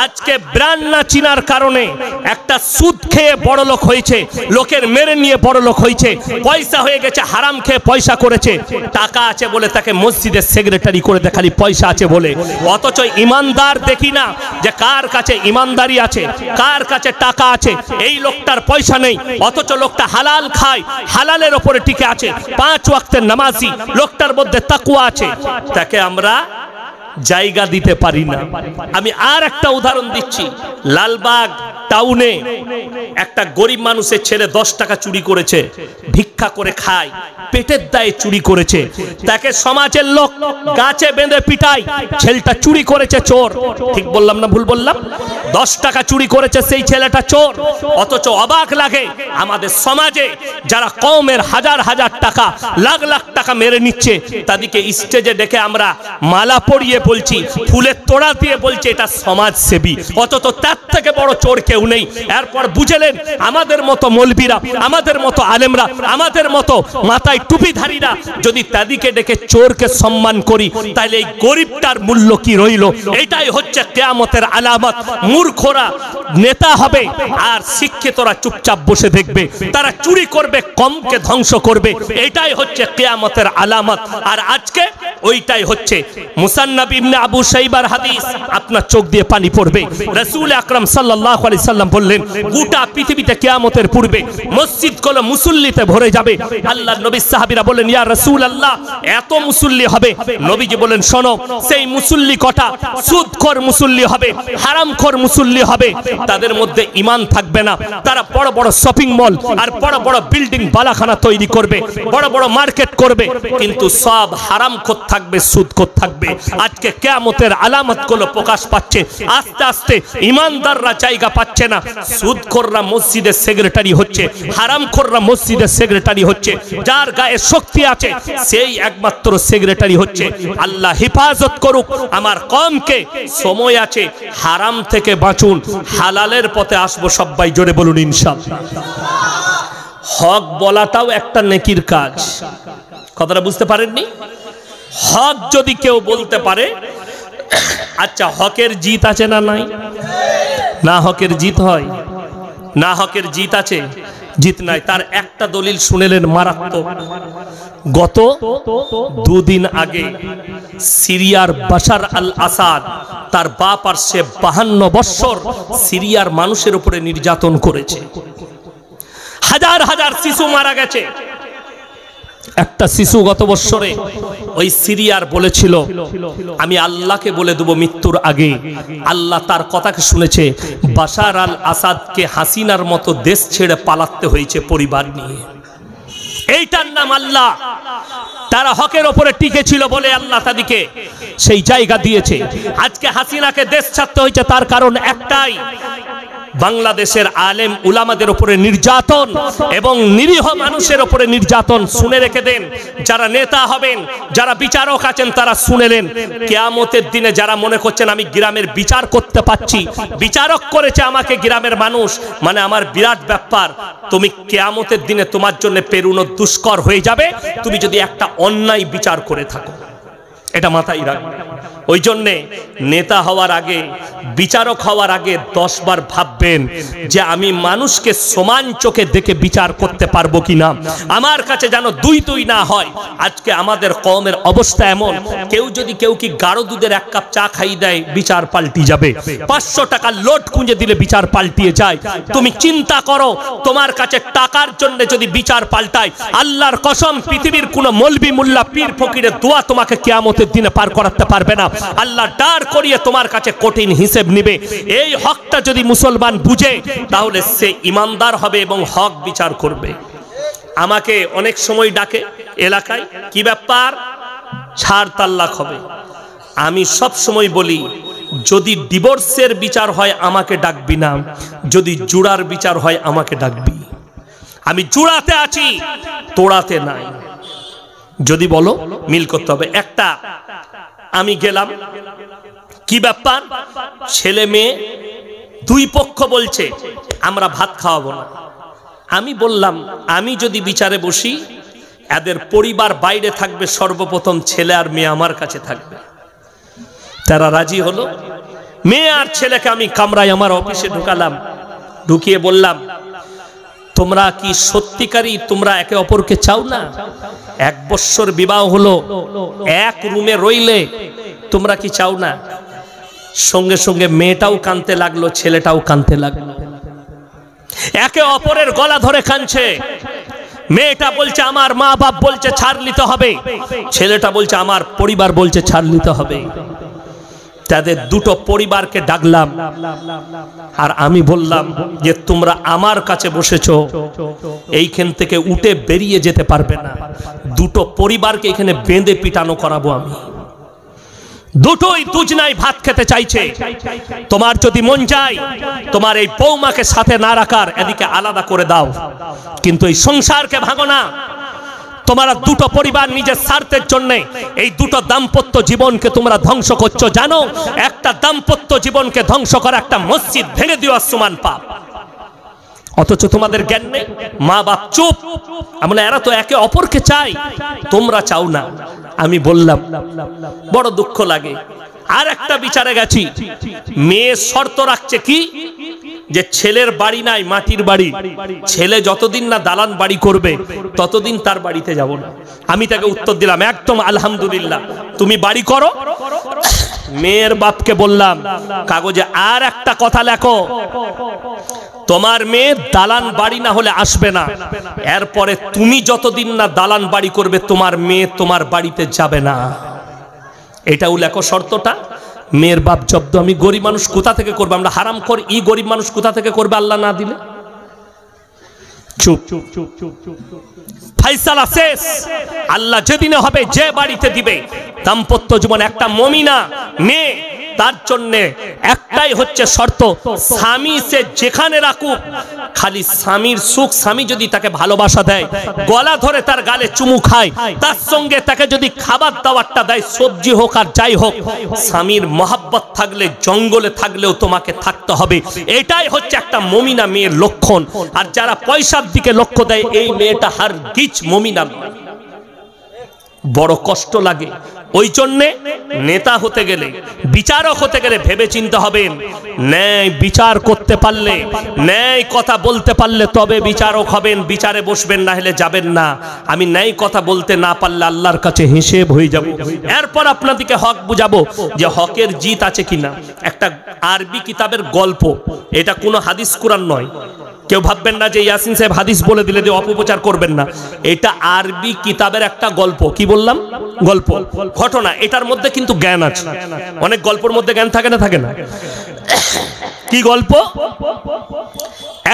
আজকে ব্র্যান্ড না চিনার কারণে একটা সুদ খেয়ে বড় লোক হয়েছে, লোকের মেরে নিয়ে বড় লোক হয়েছে, পয়সা হয়ে গেছে, হারাম খেয়ে পয়সা করেছে, টাকা আছে বলে তাকে মসজিদের সেক্রেটারি করে দেয় খালি পয়সা আছে বলে। অথচ ইমানদার দেখি না যে কার কাছে ইমানদারি আছে, কার কাছে টাকা আছে। এই লোকটার পয়সা নেই অথচ লোকটা হালাল খায়, হালালের ওপরে টিকে আছে, 5 ওয়াক্তের নামাজি, লোকটার মধ্যে তাকওয়া আছে, তাকে আমরা জায়গা দিতে পারি না। আমি আর একটা উদাহরণ দিচ্ছি। লালবাগ টাউনে একটা গরিব মানুষের ছেলে 10 টাকা চুরি করেছে, ভিক্ষা করে খায়, পেটের দায়ে চুরি করেছে, তাকে সমাজের লোক গাছে বেঁধে পিটায়, ছেলেটা চুরি করেছে, চোর। ঠিক বললাম না ভুল বললাম? 10 টাকা চুরি করেছে সেই ছেলেটা চোর। অথচ অবাক লাগে আমাদের সমাজে যারা কওমের হাজার হাজার টাকা, লাখ লাখ টাকা মেরে নিচ্ছে, তাদেরকে স্টেজে ডেকে আমরা মালা পরিয়ে বলছি, ফুলের তোড়া দিয়ে বলছে এটা সমাজসেবী। অথচ তার থেকে বড় চোর কেউ নেই। এরপর বুঝলেন আমাদের মতো মৌলবীরা, আমাদের মতো আলেমরা, আমাদের মতো মাথায় টুপিধারীরা যদি তাদেরকে ডেকে চোরকে সম্মান করি, তাহলে এই গরিবটার মূল্য কি রইল? এটাই হচ্ছে কিয়ামতের আলামত। মূর্খরা নেতা হবে আর শিক্ষিতরা চুপচাপ বসে দেখবে, তারা চুরি করবে, কমকে ধ্বংস করবে। এটাই হচ্ছে কিয়ামতের আলামত। আর আজকে ওইটাই হচ্ছে। মুসান্নাফ ইবনে আবু শাইবার হাদিস, আপনার চোখ দিয়ে পানি পড়বে। রাসূল আকরাম সাল্লাল্লাহু আলাইহি সাল্লাম বললেন, গোটা পৃথিবীতে কিয়ামতের পূর্বে মসজিদগুলো মুসল্লিতে ভরে যাবে। আল্লাহর নবী সাহাবীরা বলেন, ইয়া রাসূলুল্লাহ, এত মুসল্লি হবে? নবীজি বলেন, শোনো, সেই মুসল্লি কটা? সুদখোর মুসল্লি হবে, হারামখোর মুসল্লি হবে, তাদের মধ্যে ঈমান থাকবে না। তারা বড় বড় শপিং মল আর বড় বড় বিল্ডিং বালাখানা তৈরি করবে, বড় বড় মার্কেট করবে, কিন্তু সব হারামখোর থাকবে, সুদখোর থাকবে। আজকে কিয়ামতের আলামতগুলো প্রকাশ পাচ্ছে। আস্তে আস্তে ঈমানদাররা জায়গা পাচ্ছে না, সুদখোররা মসজিদের সেক্রেটারি হচ্ছে, হারামখোররা মসজিদের সেক্রেটারি হচ্ছে, যার গায়ে শক্তি আছে সেই একমাত্র সেক্রেটারি হচ্ছে। আল্লাহ হেফাজত করুক আমার কওমকে। সময় আছে, হারাম থেকে বাঁচুন, হালালের পথে আসবো সবাই। জোরে বলুন ইনশাআল্লাহ। হক বলাটাও একটা নেকির কাজ। কথাটা বুঝতে পারেননি? হক যদি কেউ বলতে পারে, আচ্ছা হকের জিত আছে না নাই? না হকের জিত হয় না? হকের জিত আছে, জিত নাই। তার একটা দলিল শুনেলেন মারাত্মক। গত 2 দিন আগে সিরিয়ার বাশার আল আসাদ, তার বাপ আর সে 52 বছর সিরিয়ার মানুষের উপরে নির্যাতন করেছে। হাজার হাজার শিশু মারা গেছে। একটা শিশু গত বছরে ওই সিরিয়ার বলেছিল, আমি আল্লাহকে বলে দেব মৃত্যুর আগে। আল্লাহ তার কথাকে শুনেছে। বাশার আল আসাদকে হাসিনার মতো দেশ ছেড়ে পালাতে হয়েছে পরিবার নিয়ে। এইটার নাম আল্লাহ। তারা হকের ওপরে টিকে ছিল বলে আল্লাহ তাদেরকে সেই জায়গা দিয়েছে। আজকে হাসিনাকে দেশ ছাড়তে হয়েছে, তার কারণ একটাই, বাংলাদেশের আলেম উলামাদের উপরে নির্যাতন এবং নিরীহ মানুষের উপরে নির্যাতন। শুনে রেখে দেন, যারা নেতা হবেন, যারা বিচারক আছেন, তারা শুনেলেন। কিয়ামতের দিনে যারা মনে করছেন আমি গ্রামের বিচার করতে পাচ্ছি, বিচারক করেছে আমাকে গ্রামের মানুষ, মানে আমার বিরাট ব্যাপার, তুমি কিয়ামতের দিনে তোমার জন্য পেরুনো দুষ্কর হয়ে যাবে তুমি যদি একটা অন্যায় বিচার করে থাকো। এটা মাথায় রাখবে। ওই জন্যে নেতা হওয়ার আগে, বিচারক হওয়ার আগে 10 বার ভাববেন যে আমি মানুষকে সমান চোখে দেখে বিচার করতে পারবো কিনা। আমার কাছে যেন দুই না হয়। আজকে আমাদের কওমের অবস্থা এমন, কেউ যদি কেউ কি গাঢ় দুধের 1 কাপ চা খাই দেয়, বিচার পাল্টি যাবে। 500 টাকা লোট খুঁজে দিলে বিচার পাল্টিয়ে যায়। তুমি চিন্তা করো, তোমার কাছে টাকার জন্য যদি বিচার পাল্টায়, আল্লাহর কসম পৃথিবীর কোন মৌলবি মুল্লা পীর ফকিরের দোয়া তোমাকে কিয়ামতের দিনে পার করাতে পারবে না। আল্লাহ ডার করিয়ে তোমার কাছে কঠিন হিসেব নিবে। এই হকটা যদি মুসলমান বুঝে, তাহলে সে ইমানদার হবে এবং হক বিচার করবে। আমাকে অনেক সময় ডাকে এলাকায়, কি ব্যাপার, ছাড় তাল্লাক হবে। আমি সব সময় বলি, যদি ডিভোর্সের বিচার হয় আমাকে ডাকবি না, যদি জুড়ার বিচার হয় আমাকে ডাকবি। আমি জুড়াতে আছি, তোড়াতে নাই। যদি বলো মিল করতে হবে। একটা আমি গেলাম, কি ব্যাপার, ছেলে মেয়ে 2 পক্ষ বলছে আমরা ভাত খাওয়াবো না। আমি বললাম, আমি যদি বিচারে বসি, এদের পরিবার বাইরে থাকবে, সর্বপ্রথম ছেলে আর মেয়ে আমার কাছে থাকবে। তারা রাজি হলো। মেয়ে আর ছেলেকে আমি কামরায় আমার অফিসে ঢুকালাম, ঢুকিয়ে বললাম, তোমরা কি সত্যিকারই তোমরা একে অপরকে চাও না? 1 বছর বিবাহ হলো, এক রুমে রইলে তোমরা কি চাও না? সঙ্গে সঙ্গে মেয়েটাও কাঁদতে লাগলো, ছেলেটাও কাঁদতে লাগলো, একে অপরের গলা ধরে কাঁদছে। মেয়েটা বলছে আমার মা বাপ বলছে ছাড় নিতে হবে, ছেলেটা বলছে আমার পরিবার বলছে ছাড় নিতে হবে। তাদের দুটো পরিবারকে ডাকলাম আর আমি বললাম যে তোমরা আমার কাছে বসেছো, এইখান থেকে উঠে বেরিয়ে যেতে পারবে না। দুটো পরিবারকে এখানে বেঁধে পিটানো করাবো আমি। দুটোই দুজনাই ভাত খেতে চাইছে। তোমার যদি মন চায় তোমার এই বৌমাকে সাথে না রাখার, এদিকে আলাদা করে দাও, কিন্তু এই সংসারকে ভাঙো না। তোমরা দুটো পরিবার নিজের স্বার্থের জন্য এই দুটো দাম্পত্য জীবনকে তোমরা ধ্বংস করছো। জানো, একটা দাম্পত্য জীবনকে ধ্বংস করা একটা মসজিদ ভেঙে দেওয়ার সমান পাপ। অথচ তোমাদের জ্ঞান নেই, মা বাপ চুপ। আমরা এরা তো একে অপরকে চাই, তোমরা চাও না। আমি বললাম বড় দুঃখ লাগে। আর একটা বিচারে গেছি, মেয়ে শর্ত রাখছে কি, যে ছেলের বাড়ি নাই, মাটির বাড়ি, ছেলে যতদিন না দালান বাড়ি করবে ততদিন তার বাড়িতে যাব না। আমি তাকে উত্তর দিলাম একদম আলহামদুলিল্লাহ, তুমি বাড়ি করো। মেয়ের বাপকে বললাম কাগজে আর একটা কথা লেখো, তোমার মেয়ে দালান বাড়ি না হলে আসবে না, এরপরে তুমি যতদিন না দালান বাড়ি করবে তোমার মেয়ে তোমার বাড়িতে যাবে না। এটাও লেখো শর্তটা। মেয়ের বাপ জব্দ। আমি গরিব মানুষ কোথা থেকে করবো? আমরা হারাম কর, ই গরিব মানুষ কোথা থেকে করবে আল্লাহ না দিলে? চুপ। ফাইসালা শেষ। আল্লাহ যেদিনে হবে, যে বাড়িতে দিবে। দাম্পত্য জীবন একটা মমিনা মেয়ে, তার জন্য একটাই হচ্ছে শর্ত, স্বামী সে যেখানে রাখুক, খালি স্বামীর সুখ, স্বামী যদি তাকে ভালোবাসা দেয়, গলা ধরে তার গালে চুমু খায়, তার সঙ্গে তাকে যদি খাবার দাবারটা দেয়, সবজি হোক আর যাই হোক, স্বামীর মহাব্বত থাকলে জঙ্গলে থাকলেও তোমাকে থাকতে হবে। এটাই হচ্ছে একটা মমিনা মেয়ের লক্ষণ। আর যারা পয়সার দিকে লক্ষ্য দেয়, এই মেয়েটা হারগিজ মমিনা। বড় কষ্ট লাগে। ওই জন্যে নেতা হতে গেলে, বিচারক হতে গেলে ভেবে চিন্তে হবেন। ন্যায় বিচার করতে পারলে, ন্যায় কথা বলতে পারলে তবে বিচারক হবেন, বিচারে বসবেন, না হলে যাবেন না। আমি ন্যায় কথা বলতে না পারলে আল্লাহর কাছে হিসেব হয়ে যাব। এরপর আপনাদেরকে হক বুঝাবো যে হকের জিত আছে কিনা। একটা আরবি কিতাবের গল্প, এটা কোনো হাদিস কুরআন নয়। কেউ ভাববেন না যে ইয়াসিন সাহেব হাদিস বলে দিলে যে অপপ্রচার করবেন না। এটা আরবি কিতাবের একটা গল্প। কি বললাম? গল্প, ঘটনা। এটার মধ্যে কিন্তু জ্ঞান আছে। অনেক গল্পের মধ্যে জ্ঞান থাকে না, থাকে না? কি গল্প?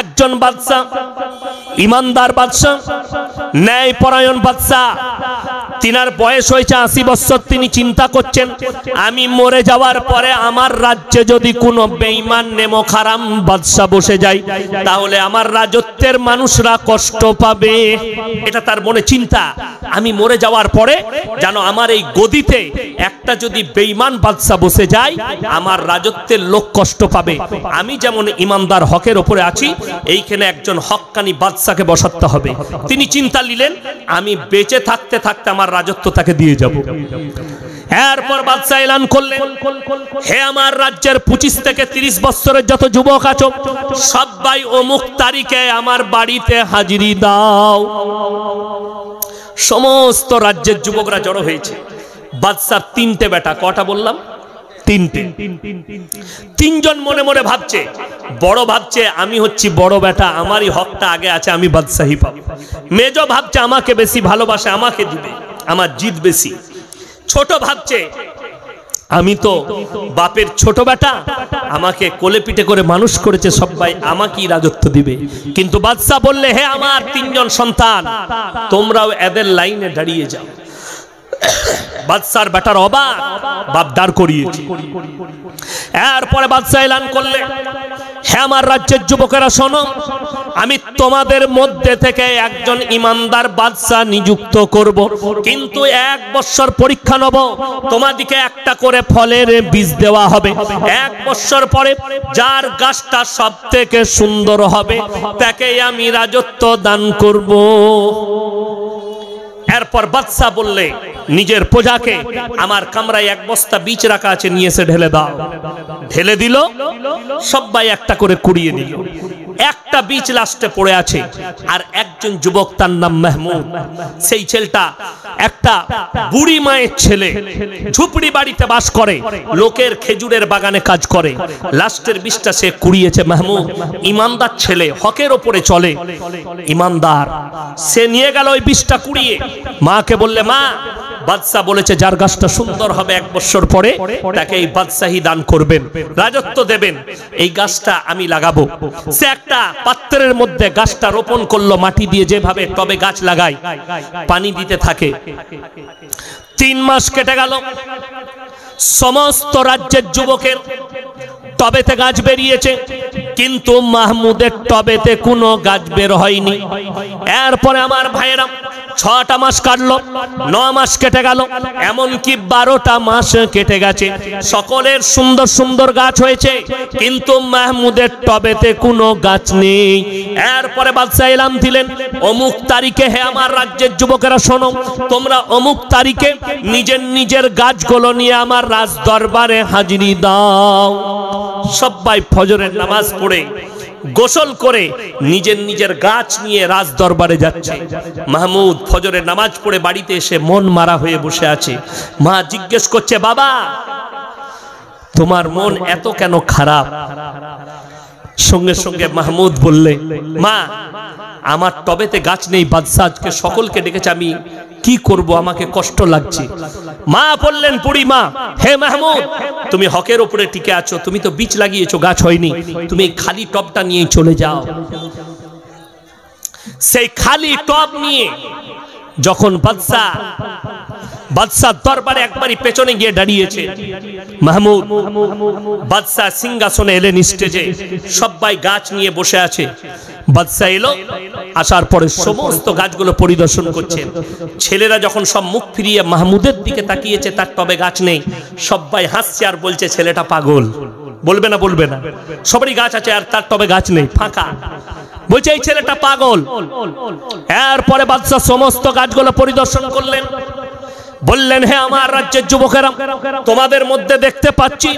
একজন বাদশা, ইমানদার বাদশা, ন্যায়পরায়ণ বাদশা, তিনার বয়স হয়েছে 80 বছর। তিনি চিন্তা করছেন, আমি মরে যাওয়ার পরে আমার রাজ্যে যদি কোনো বেঈমান নেমো খারাম বাদশা বসে যায়, তাহলে আমার রাজত্বের মানুষরা কষ্ট পাবে। এটা তার মনে চিন্তা। আমি মরে যাওয়ার পরে যেন আমার এই গদিতে একটা যদি বেঈমান বাদশা বসে যায়, আমার রাজত্বের লোক কষ্ট পাবে। আমি যেমন ইমানদার হকের উপরে আছি, এইখানে একজন হক্কানি বাদশাকে বসাতে হবে। তিনি চিন্তা নিলেন, আমি বেঁচে থাকতে থাকতে আমার রাজত্ব তাকে দিয়ে যাব। এরপর বাদশা এলান করলেন, হে আমার রাজ্যের 25 থেকে 30 বছরের যত যুবক আছো, সবাই অমুক তারিখে আমার বাড়িতে হাজিরি দাও। সমস্ত রাজ্যের যুবকরা জড়ো হয়েছে। বাদশার 3টে বেটা। কটা বললাম? 3টে। 3জন মনে মনে ভাবছে, বড় ভাবছে আমি হচ্ছি বড় বেটা, আমারই হকটা আগে আছে, আমি বাদশাহী পাবো। মেজো ভাবছে আমাকে বেশি ভালোবাসে, আমাকে দিবে, আমার জিত বেশি। ছোট ভাবছে আমি তো বাপের ছোট বেটা, আমাকে কোলে পিঠে করে মানুষ করেছে সবাই, আমাকেই রাজত্ব দিবে। কিন্তু বাদশা বললে, হে আমার 3জন সন্তান, তোমরাও এদের লাইনে দাঁড়িয়ে যাও। বাদশার বেটার অবাক, বাপ দাঁড় করিয়েছে। এরপরে বাদশা এলান করলে, হে আমার রাজ্যের যুবকেরা শোনো, আমি তোমাদের মধ্যে থেকে একজন ইমানদার বাদশা নিযুক্ত করব, কিন্তু 1 বছর পরীক্ষা নেব। তোমাদিকে একটা করে ফলের বীজ দেওয়া হবে। 1 বছর পরে যার গাছটা সব থেকে সুন্দর হবে তাকে আমি রাজত্ব দান করব। এরপর বাদশা বললে নিজের প্রজাকে, আমার কামরায় এক বস্তা বীজ রাখা আছে, নিয়ে এসে ঢেলে দাও। ঢেলে দিল, সবাই একটা করে কুড়িয়ে নিল। একটা বীজ লাস্টে পড়ে আছে। আর একজন যুবক, তার নাম মাহমুদ, সেই ছেলেটা একটা বুড়ি মায়ের ছেলে, ঝুপড়ি বাড়িতে বাস করে, লোকের খেজুরের বাগানে কাজ করে। লাস্টের বীজটা সে কুড়িয়েছে। মাহমুদ ইমানদার ছেলে, হকের ওপরে চলে, ইমানদার। সে নিয়ে গেল ওই বীজটা কুড়িয়ে, মাকে বললে, মা বাদশা বলেছে যার গাছটা সুন্দর হবে 1 বছর পরে তাকে এই বাদশাহী দান করবেন, রাজত্ব দেবেন, এই গাছটা আমি লাগাবো। সে একটা পাত্রের মধ্যে গাছটা রোপণ করলো, মাটি দিয়ে, যেভাবে টবে গাছ লাগায়, পানি দিতে থাকে। 3 মাস কেটে গেল। সমস্ত রাজ্যের যুবকের টবেতে গাছ বেরিয়েছে, কিন্তু মাহমুদের টবেতে কোনো গাছ বের হয়নি। এরপরে আমার ভাইয়েরা 6টা মাস কাটলো, 9 মাস কেটে গেল, এমনকি 12টা মাস কেটে গেছে। সকলের সুন্দর সুন্দর গাছ হয়েছে, কিন্তু মাহমুদের টবেতে কোনো গাছ নেই। এরপরে বাদশা এলাম দিলেন, অমুক তারিখে, হে আমার রাজ্যের যুবকেরা শোনো, তোমরা অমুক তারিখে নিজের নিজের গাছগুলো নিয়ে আমার রাজ দরবারে হাজিরি দাও। সবাই ফজরের নামাজ পড়ে গোসল করে নিজের নিজের গাছ নিয়ে রাজ দরবারে যাচ্ছে। মাহমুদ ফজরের নামাজ পড়ে বাড়িতে এসে মন মারা হয়ে বসে আছে। মা জিজ্ঞেস করছে, বাবা তোমার মন এত কেন খারাপ? সঙ্গে সঙ্গে মাহমুদ বললে, মা আমার টবেতে গাছ নেই, বাদশা আজকে সকলকে ডেকেছে, আমি কি করব, আমাকে কষ্ট লাগছে। মা বললেন, বুড়ি মা, হে মাহমুদ তুমি হকের উপরে টিকে আছো, তুমি তো বীজ লাগিয়েছো, গাছ হয়নি, তুমি এই খালি টবটা নিয়ে চলে যাও। সেই খালি টব নিয়ে যখন বাদশা দরবারে একবারই পেছনে গিয়ে দাঁড়িয়েছে, মাহমুদ বাদশা সিংহাসনে এলেন স্টেজে, সবাই গাছ নিয়ে বসে আছে। বাদশা এলো, আসার পরে সমস্ত গাছগুলো পরিদর্শন করছেন। ছেলেরা যখন সব মুখ ফিরিয়ে মাহমুদের দিকে তাকিয়েছে, তার টবে গাছ নেই, সবাই হাসছে আর বলছে ছেলেটা পাগল। বলবে না? বলবে না? সবারই গাছ আছে আর তার টবে গাছ নেই, ফাঁকা। বলছে এই ছেলেটা পাগল। এরপরে বাদশা সমস্ত গাছগুলো পরিদর্শন করলেন, বললেন, হে আমার রাজ্যের যুবকেরা, তোমাদের মধ্যে দেখতে পাচ্ছি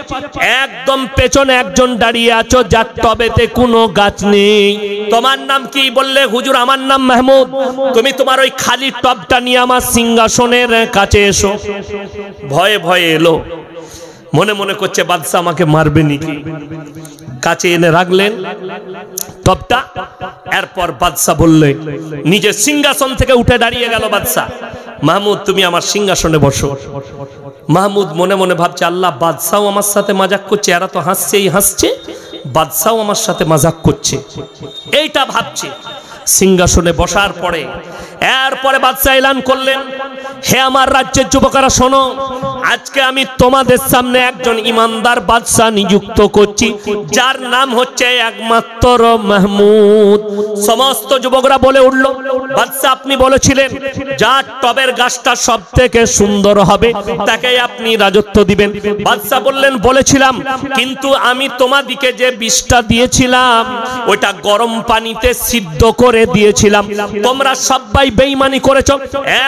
একদম পেছনে একজন দাঁড়িয়ে আছো যার টবেতে কোনো গাছ নেই। তোমার নাম কি? বললে, হুজুর আমার নাম মাহমুদ। তুমি তোমার ওই খালি টবটা নিয়ে আমার সিংহাসনের কাছে এসো। ভয়ে ভয়ে এলো, মনে মনে করছে বাদশা আমাকে মারবে নাকি। কাছে এনে রাখলেন টবটা। এরপর বাদশা বললে, নিজের সিংহাসন থেকে উঠে দাঁড়িয়ে গেল বাদশা, মাহমুদ তুমি আমার সিংহাসনে বসো। মাহমুদ মনে মনে ভাবছে, আল্লাহ, বাদশাও আমার সাথে মজাক করছে, এরা তো হাসছেই হাসছে, বাদশাও আমার সাথে মজাক করছে, এইটা ভাবছে। সিংহাসনে বসার পরে এরপরে বাদশা এলান করলেন, হে আমার রাজ্যের যুবকেরা শোনো, আজকে আমি তোমাদের সামনে একজন ইমানদার বাদশা নিযুক্ত করছি, যার নাম হচ্ছে একমাত্র মাহমুদ। সমস্ত যুবকরা বলে উঠল, বাদশা আপনি বলেছিলেন যার টবের গাছটা সব থেকে সুন্দর হবে তাকে আপনি রাজত্ব দিবেন। বাদশা বললেন, বলেছিলাম, কিন্তু আমি তোমাদিকে যে বীজটা দিয়েছিলাম ওইটা গরম পানিতে সিদ্ধ করে দিয়েছিলাম, তোমরা সবাই বেঈমানি করেছো,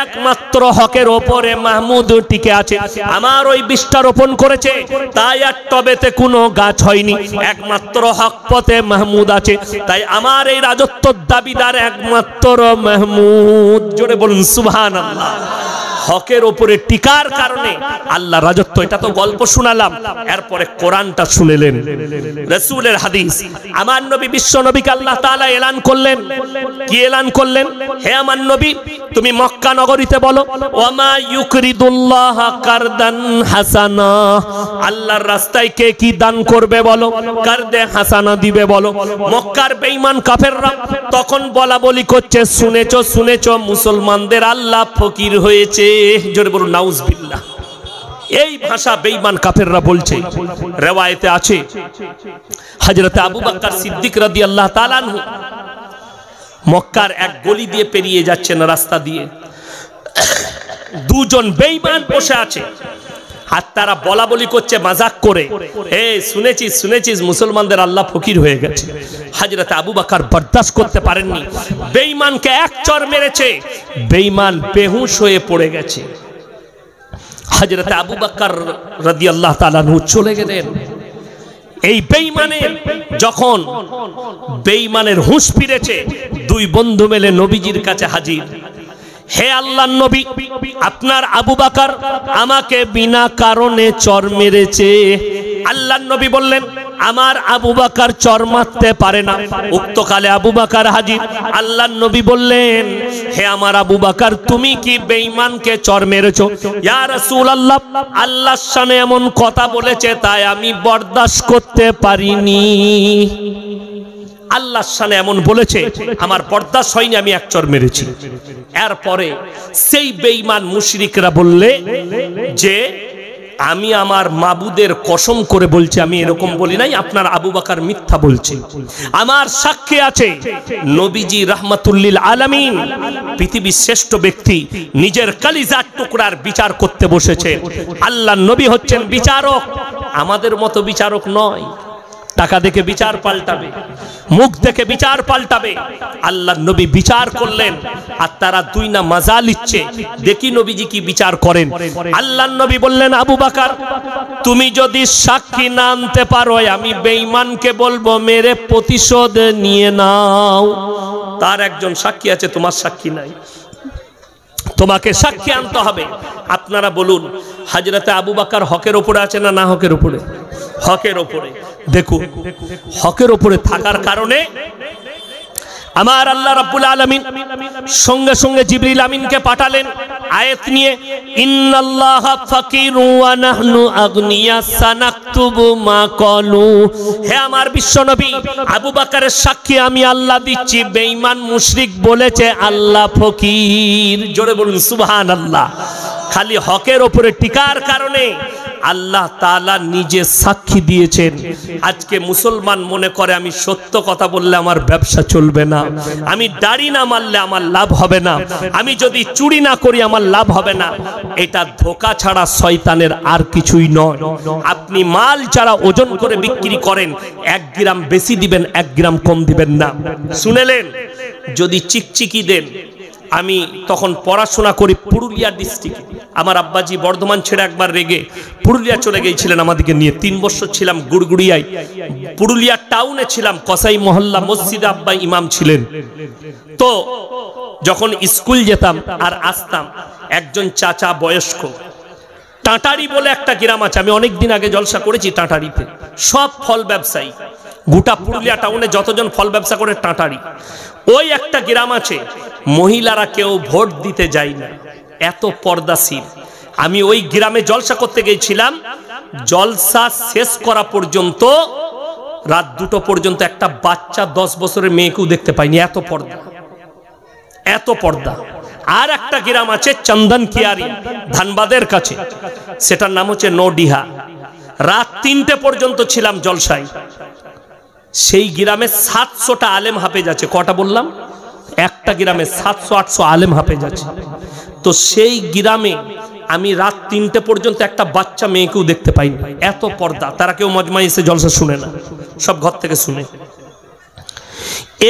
একমাত্র হকের ওপরে মাহমুদ টিকে আছে, আমার ওই বীজটা রোপণ করেছে, তাই আর টবেতে কোনো গাছ হয়নি, একমাত্র হক পথে মাহমুদ আছে, তাই আমার এই রাজত্বর দাবিদার একমাত্র মাহমুদ। জোরে বলুন সুবহানাল্লাহ। হকের উপরে টিকার কারণে আল্লাহ রাজত্ব। এটা তো গল্প শুনালাম, এরপরে কোরআনটা শুনেলেন, রাসূলের হাদিস। আমার নবী বিশ্ব নবীকে আল্লাহ তাআলা এলান করলেন। কি এলান করলেন? হে আমার নবী, তুমি মক্কা নগরীতে বলো, ওয়ামা ইউকরিদুল্লাহ কারদান হাসানা, আল্লাহর রাস্তায় কে কি দান করবে বলো, কারদে হাসানা দিবে বলো। মক্কার বেঈমান কাফেররা তখন বলা বলি করছে, শুনেছো শুনেছো মুসলমানদের আল্লাহ ফকির হয়েছে। জোরে বলুন নাউজুবিল্লাহ। এই ভাষা বেঈমান কাফেররা বলছে। রিওয়ায়েতে আছে হযরত আবু বকর সিদ্দিক রাদিয়াল্লাহু তাআলা আনহু মক্কার এক গলি দিয়ে পেরিয়ে যাচ্ছেন, রাস্তা দিয়ে দুজন বেঈমান বসে আছে। আর তারা বলা বলি করছে মাজাক করে, শুনেছিস মুসলমানদের আল্লাহ ফকির হয়ে গেছে। হযরত আবু বকর বরদাস্ত করতে পারেননি, বেঈমানকে এক চর মেরেছে, বেঈমান বেহুশ হয়ে পড়ে গেছে। হযরত আবু বকর রাদিয়াল্লাহু তাআলা আনহু চলে গেলেন। এই যখন বেঈমানের হুঁশ ফিরেছে, দুই বন্ধু মিলে নবীজির কাছে হাজির। হে আল্লাহর নবী, আপনার আবু বকর আমাকে বিনা কারণে চর মেরেছে। আল্লাহর নবী বললেন, আমার আবু বকর চর মারতে পারে না। উক্তকালে আবু বকর হাজির। আল্লাহর নবী বললেন, হে আমার আবু বকর, তুমি কি বেঈমানকে চর মেরেছো? ইয়া রাসূলুল্লাহ, আল্লাহর শানে এমন কথা বলেছে তাই আমি বরদাস্ত করতে পারিনি। আল্লাহর শানে এমন বলেছে, আমার বরদাস্ত হয়নি, আমি এক চর মেরেছি। এরপরে সেই বেঈমান মুশরিকরা বললে যে আমি আমার মাবুদের কসম করে বলছি আমি এরকম বলি নাই, আপনার আবু বকর মিথ্যা বলছে। আমার সাক্ষী আছে নবীজি রাহমাতুল্লিল আলামিন, পৃথিবীর শ্রেষ্ঠ ব্যক্তি, নিজের কলিজার টুকরার বিচার করতে বসেছে। আল্লাহর নবী হচ্ছেন বিচারক, আমাদের মতো বিচারক নয়। টাকা দেখে বিচার পাল্টাবে, মুখ দেখে বিচার পাল্টাবে। আল্লাহর নবী বিচার করলেন, আর তারা দুই না মজা নিচ্ছে, দেখি নবীজি কি বিচার করেন। আল্লাহর নবী বললেন, আবু বকর, তুমি যদি সাক্ষী না আনতে পারো, আমি বেঈমানকে বলবো মেরে প্রতিশোধ নিয়ে নাও। তার একজন সাক্ষী আছে, তোমার সাক্ষী নাই, তোমাকে সাক্ষী আনতে হবে। আপনারা বলুন, হযরতে আবু বকর হকের উপরে আছে না না হকের উপরে? হকের উপরে। দেখুন, হকের উপরে থাকার কারণে আমার আল্লাহ রাব্বুল আলামিন সঙ্গে সঙ্গে জিবরিল আমিনকে পাঠালেন আয়াত নিয়ে, ইন্নাল্লাহা ফাকিরু ওয়া নাহনু আগনিয়া সানাকতুবু মা ক্বালু। হে আমার বিশ্বনবী, আবু বকরের সাক্ষী আমি আল্লাহ দিচ্ছি, বেঈমান মুশরিক বলেছে আল্লাহ ফকির। জোরে বলুন সুবহানাল্লাহ। খালি হকের উপরে টিকার কারণে আল্লাহ তাআলা নিজে সাক্ষী দিয়েছেন। আজকে মুসলমান মনে করে আমি সত্য কথা বললে আমার ব্যবসা চলবে না, আমি দাড়ি না মারলে আমার লাভ হবে না, আমি যদি চুরি না করি আমার লাভ হবে না। এটা ধোঁকা ছাড়া শয়তানের আর কিছুই নয়। আপনি মাল ছাড়া ওজন করে বিক্রি করেন, 1 গ্রাম বেশি দিবেন, 1 গ্রাম কম দিবেন না। শুনেলেন? যদি চিকচিকি দেন, আমি তখন পড়াশোনা করি পুরুলিয়া ডিস্ট্রিক্টে। আমার আব্বাজি বর্ধমান ছেড়ে একবার রেগে পুরুলিয়া চলে গিয়েছিলেন আমাদেরকে নিয়ে। 3 বছর ছিলাম গুড়গুড়িয়ায়, পুরুলিয়া টাউনে ছিলাম, কসাই মহল্লা মসজিদে আব্বা ইমাম ছিলেন। তো যখন স্কুল যেতাম আর আসতাম, একজন চাচা বয়স্ক, টাটারি বলে একটা গ্রাম আছে, আমি অনেকদিন আগে জলসা করেছি টাটারিতে, সব ফল ব্যবসায়ী, গোটা পুরুলিয়া টাউনে যতজন ফল ব্যবসা করে টাটারি। ওই একটা গ্রাম আছে, মহিলারা কেউ ভোট দিতে যায় না, এত পর্দাশীল। আমি ওই গ্রামে জলসা করতে গিয়েছিলাম, জলসা শেষ করা পর্যন্ত রাত 2টো পর্যন্ত একটা বাচ্চা 10 বছরের মেয়েকেও দেখতে পাইনি, এত পর্দা, এত পর্দা। আর একটা গ্রাম আছে চন্দন কিয়ারি, ধানবাদের কাছে, সেটার নাম হচ্ছে নডিহা। রাত 3টে পর্যন্ত ছিলাম জলসায়। সেই গ্রামে 700টা আলেম হাফেজ আছে। কটা বললাম? একটা গ্রামে 700-800 আলেম হাফেজ আছে। তো সেই গ্রামে আমি রাত 3টে পর্যন্ত একটা বাচ্চা মেয়েকেও দেখতে পাইনি, এত পর্দা। তারা কেউ মজমায় এসে জলসা শুনে না, সব ঘর থেকে শুনে।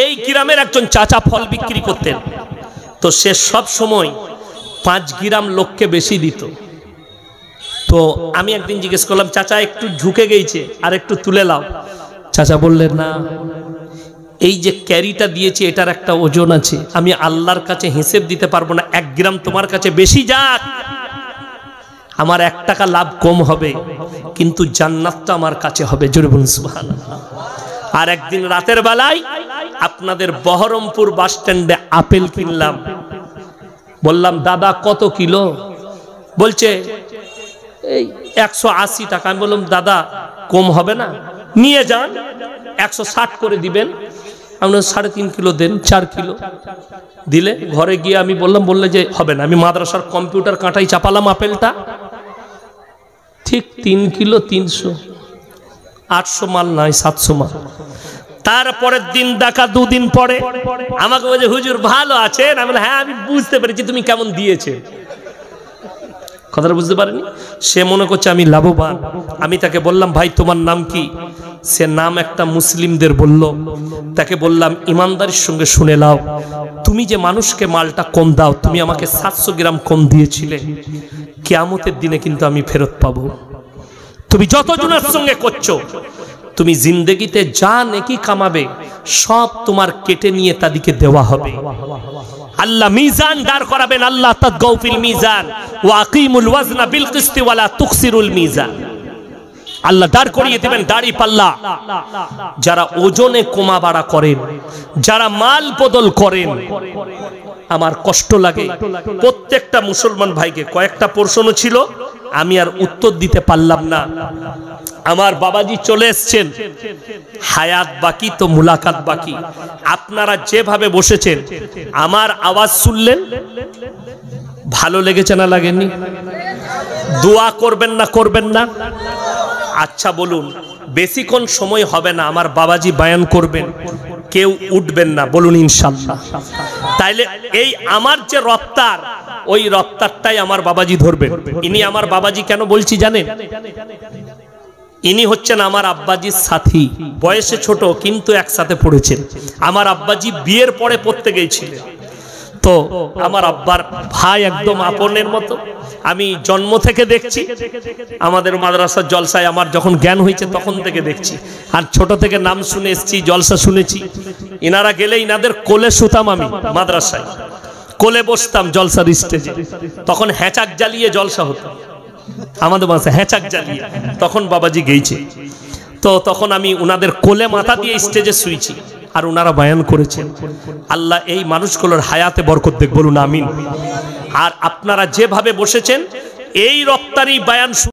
এই গ্রামের একজন চাচা ফল বিক্রি করতেন, তো সে সব সময় 5 গ্রাম লোককে বেশি দিত। তো আমি একদিন জিজ্ঞেস করলাম, চাচা একটু ঝুঁকে গেছে, আর একটু তুলে লাও। চাচা বললেন, না, এই যে ক্যারিটা দিয়েছে এটার একটা ওজন আছে, আমি আল্লাহর কাছে হিসেব দিতে পারবো না, 1 গ্রাম তোমার কাছে বেশি যাক, আমার 1 টাকা লাভ কম হবে, কিন্তু জান্নাতটা আমার কাছে হবে। জোরে বলুন সুবহানাল্লাহ। আর একদিন রাতের বেলায় আপনাদের বহরমপুর বাস স্ট্যান্ডে আপেল কিনলাম, বললাম দাদা কত কিলো? বলছে এই 180 টাকা। আমি বললাম দাদা কম হবে না, নিয়ে যান, 160 করে দিবেন। আপনি 3.5 কিলো দেন, 4 কিলো দিলে ঘরে গিয়ে আমি বললে যে হবে না। আমি মাদ্রাসার কম্পিউটার কাঁটাই চাপালাম আপেলটা, ঠিক 3 কিলো 300, 800 মাল নাই, 700 মাল। তারপরের দিন দেখা 2 দিন পরে আমাকে বলছে হুজুর ভালো আছেন? আমি বললাম হ্যাঁ, আমি বুঝতে পেরেছি তুমি কেমন দিয়েছে। কথাটা বুঝতে পারেনি। সে মনে করছে আমি লাভবান। আমি তাকে বললাম ভাই তোমার নাম কি? সে নাম একটা মুসলিমদের বলল। তাকে বললাম ইমানদারির সঙ্গে শুনে নাও, তুমি যে মানুষকে মালটা কম দাও, তুমি আমাকে 700 গ্রাম কম দিয়েছিলে, কিয়ামতের দিনে কিন্তু আমি ফেরত পাবো। তুমি যতজনের সঙ্গে করছো, তুমি জিন্দেগিতে যা নেকি কামাবে সব তোমার কেটে নিয়ে তাদেরকে দেওয়া হবে। আল্লাহ মিজান দাঁড় করাবেন, আল্লাহ তাতগাউ ফিল মিজান ওয়া আকিমুল ওয়াজনা বিল কিসতি ওয়া লা তুকসিরুল মিজান। আল্লাহ দাঁড় করিয়ে দিবেন দাড়ি পাল্লা। যারা ওজনে কমা বাড়া করেন, যারা মাল বদল করেন, আমার কষ্ট লাগে। প্রত্যেকটা মুসলমান ভাইকে কয়েকটা প্রশ্ন ছিল, আমি আর উত্তর দিতে পারলাম না। আমার বাবাজি চলে এসছেন, হায়াত বাকি তো মুলাকাত বাকি। আপনারা যেভাবে বসেছেন, আমার আওয়াজ শুনলেন, ভালো লেগেছে না লাগেনি? দোয়া করবেন না করবেন না? আচ্ছা বলুন, বেশিক্ষণ সময় হবে না, আমার বাবাজি বয়ান করবেন, কেউ উঠবেন না, বলুন ইনশাআল্লাহ। তাইলে এই আমার যে রফতার, ওই রফতারটাই আমার বাবাজি ধরবেন। ইনি আমার বাবাজি কেন বলছি জানেন? ইনি হচ্ছেন আমার আব্বাজির সাথী, বয়সে ছোট কিন্তু একসাথে পড়েছেন। আমার আব্বাজি বিয়ের পরে পড়তে গিয়েছিলেন, তো আমার আব্বার ভাই একদম আপনের মতো। আমি জন্ম থেকে দেখছি, আমাদের মাদ্রাসার জলসায় আমার যখন জ্ঞান হয়েছে তখন থেকে দেখছি, আর ছোট থেকে নাম শুনে এসছি, জলসা শুনেছি। ইনারা গেলে ইনাদের কোলে শুতাম, আমি মাদ্রাসায় কোলে বসতাম জলসার স্টেজে। তখন হ্যাঁচাক জ্বালিয়ে জলসা হতো আমাদের মাঝে, হ্যাঁচাক জ্বালিয়ে। তখন বাবাজি গেইছে, তো তখন আমি উনাদের কোলে মাথা দিয়ে স্টেজে শুয়েছি, আর উনারা বয়ান করেছেন। আল্লাহ এই মানুষগুলোর হায়াতে বরকত দেখ, বলুন আমিন। আর আপনারা যেভাবে বসেছেন, এই রফতারি বয়ান